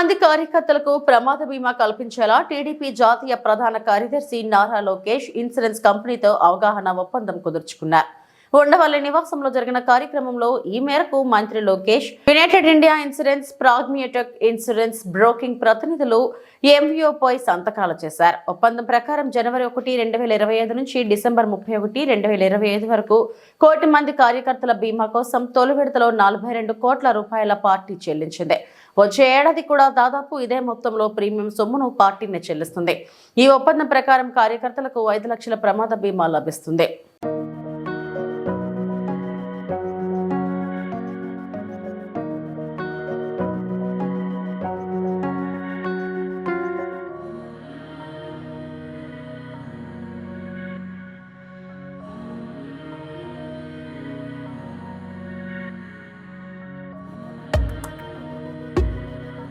మంది కార్యకర్తలకు ప్రమాద బీమా కల్పించేలా టీడీపీ జాతీయ ప్రధాన కార్యదర్శి నారా లోకేష్ ఇన్సూరెన్స్ కంపెనీతో అవగాహన ఒప్పందం కుదుర్చుకున్నారు. ఉండవల్లి నివాసంలో జరిగిన కార్యక్రమంలో ఈ మేరకు మంత్రి Lokesh, United India Insurance, Pragmatech Insurance Broking ప్రతినిధులు ఎంవిఓపై సంతకాలు చేశారు. ఒప్పందం ప్రకారం జనవరి 1, 2025 నుంచి డిసెంబర్ 31, 2025 వరకు 1 కోటి మంది కార్యకర్తల బీమా కోసం తొలి విడతలో 42 కోట్ల రూపాయల పార్టీ చెల్లించింది. వచ్చే ఏడాది కూడా దాదాపు ఇదే మొత్తంలో ప్రీమియం సొమ్మును పార్టీని చెల్లిస్తుంది. ఈ ఒప్పందం ప్రకారం కార్యకర్తలకు 5 లక్షల ప్రమాద బీమా లభిస్తుంది.